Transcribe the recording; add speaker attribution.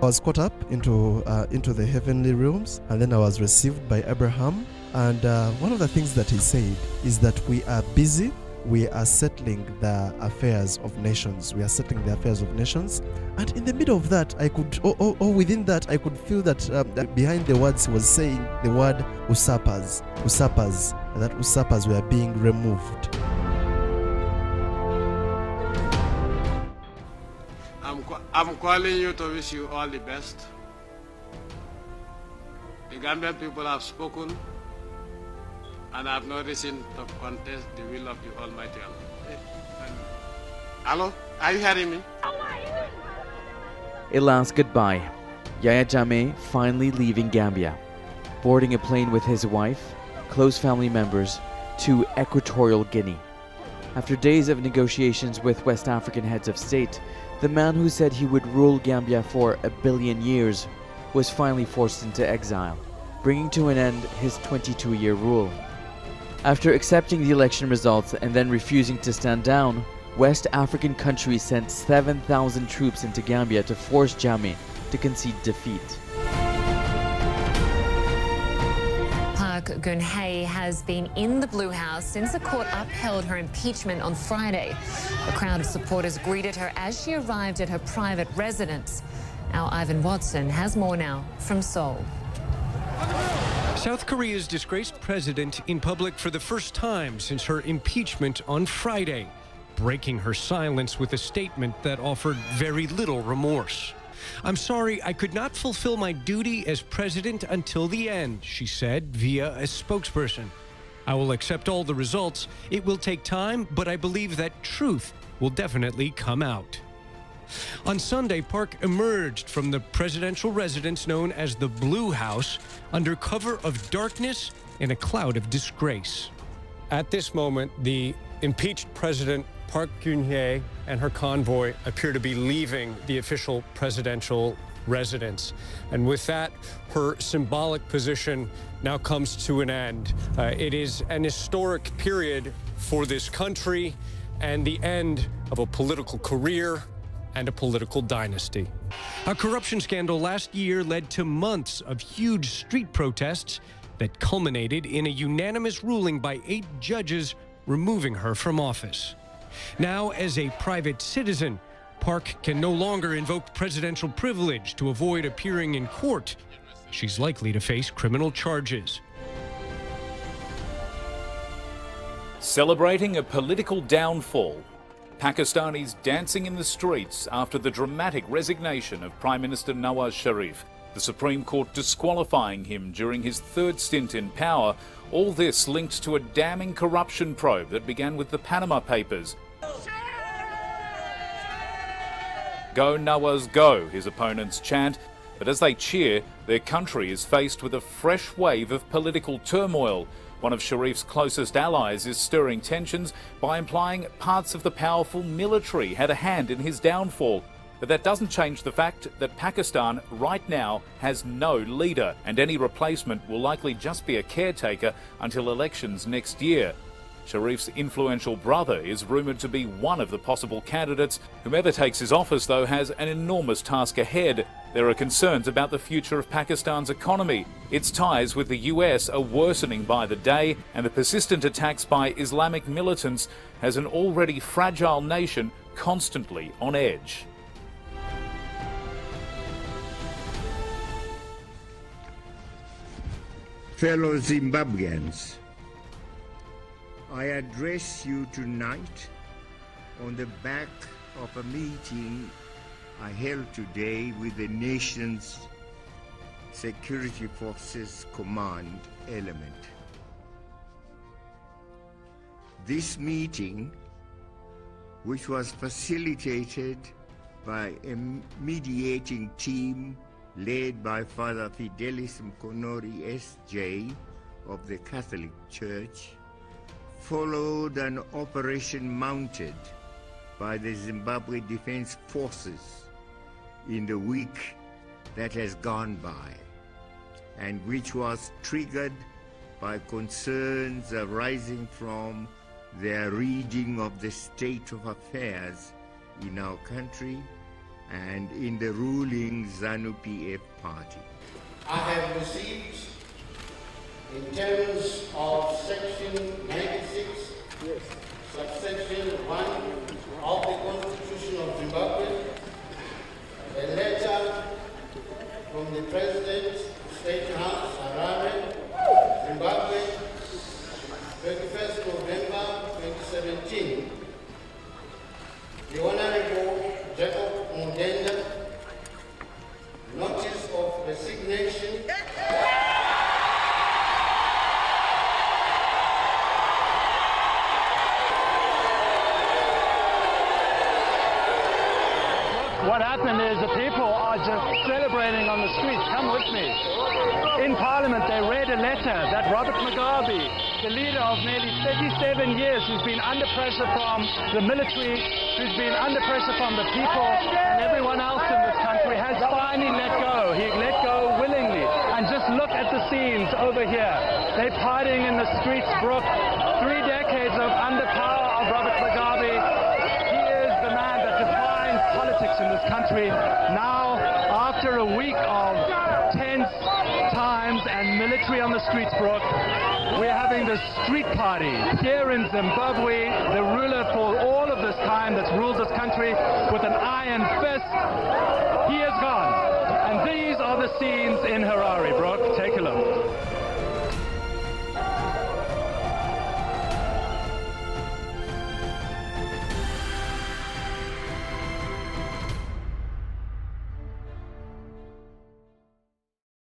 Speaker 1: was caught up into the heavenly realms, and then I was received by Abraham. And one of the things that he said is that we are busy. We are settling the affairs of nations. We are settling the affairs of nations. And in the middle of that, I could, or within that, I could feel that behind the words he was saying the word usurpers, and that usurpers were being removed.
Speaker 2: I'm calling you to wish you all the best. The Gambian people have spoken, and I have no reason to contest the will of the Almighty Allah. Hello? Are you hearing me?
Speaker 3: A last goodbye. Yahya Jammeh finally leaving Gambia, boarding a plane with his wife, close family members, to Equatorial Guinea. After days of negotiations with West African heads of state, the man who said he would rule Gambia for 1 billion years was finally forced into exile, bringing to an end his 22-year rule. After accepting the election results and then refusing to stand down, West African countries sent 7,000 troops into Gambia to force Jammeh to concede defeat.
Speaker 4: Park Geun-hye has been in the Blue House since the court upheld her impeachment on Friday. A crowd of supporters greeted her as she arrived at her private residence. Our Ivan Watson has more now from Seoul.
Speaker 5: South Korea's disgraced president in public for the first time since her impeachment on Friday, breaking her silence with a statement that offered very little remorse. "I'm sorry, I could not fulfill my duty as president until the end," she said via a spokesperson. "I will accept all the results. It will take time, but I believe that truth will definitely come out." On Sunday, Park emerged from the presidential residence known as the Blue House under cover of darkness and a cloud of disgrace. At this moment, the impeached president Park Geun-hye and her convoy appear to be leaving the official presidential residence. And with that, her symbolic position now comes to an end. It is an historic period for this country and the end of a political career and a political dynasty. A corruption scandal last year led to months of huge street protests that culminated in a unanimous ruling by 8 judges removing her from office. Now, as a private citizen, Park can no longer invoke presidential privilege to avoid appearing in court. She's likely to face criminal charges.
Speaker 6: Celebrating a political downfall, Pakistanis dancing in the streets after the dramatic resignation of Prime Minister Nawaz Sharif, the Supreme Court disqualifying him during his 3rd stint in power, all this linked to a damning corruption probe that began with the Panama Papers. "Go Nawaz, go," his opponents chant, but as they cheer, their country is faced with a fresh wave of political turmoil. One of Sharif's closest allies is stirring tensions by implying parts of the powerful military had a hand in his downfall. But that doesn't change the fact that Pakistan right now has no leader, and any replacement will likely just be a caretaker until elections next year. Sharif's influential brother is rumoured to be one of the possible candidates. Whomever takes his office, though, has an enormous task ahead. There are concerns about the future of Pakistan's economy. Its ties with the US are worsening by the day, and the persistent attacks by Islamic militants has an already fragile nation constantly on edge.
Speaker 7: Fellow Zimbabweans, I address you tonight on the back of a meeting I held today with the nation's Security Forces Command element. This meeting, which was facilitated by a mediating team led by Father Fidelis Mkonori S.J. of the Catholic Church, followed an operation mounted by the Zimbabwe Defense Forces in the week that has gone by, and which was triggered by concerns arising from their reading of the state of affairs in our country and in the ruling ZANU-PF party.
Speaker 8: I have received, in terms of Section 96, subsection 1 of the Constitution of Zimbabwe, a letter from the President, State House, Harare, Zimbabwe, 21st November 2017. The Honorable Jacob Mudenda, notice of resignation.
Speaker 9: What happened is the people are just celebrating on the streets. Come with me. In Parliament, they read a letter that Robert Mugabe, the leader of nearly 37 years, who's been under pressure from the military, who's been under pressure from the people and everyone else in this country, has finally let go. He let go willingly. And just look at the scenes over here. They're partying in the streets, Brooke. 3 decades of under power of Robert Mugabe. He is the man that defines politics in this country. Now, after a week of tense times and military on the streets, Brooke, we're having the street party here in Zimbabwe. The ruler for all of this time that's ruled this country with an iron fist, he is gone. And these are the scenes in Harare, Brooke. Take a look.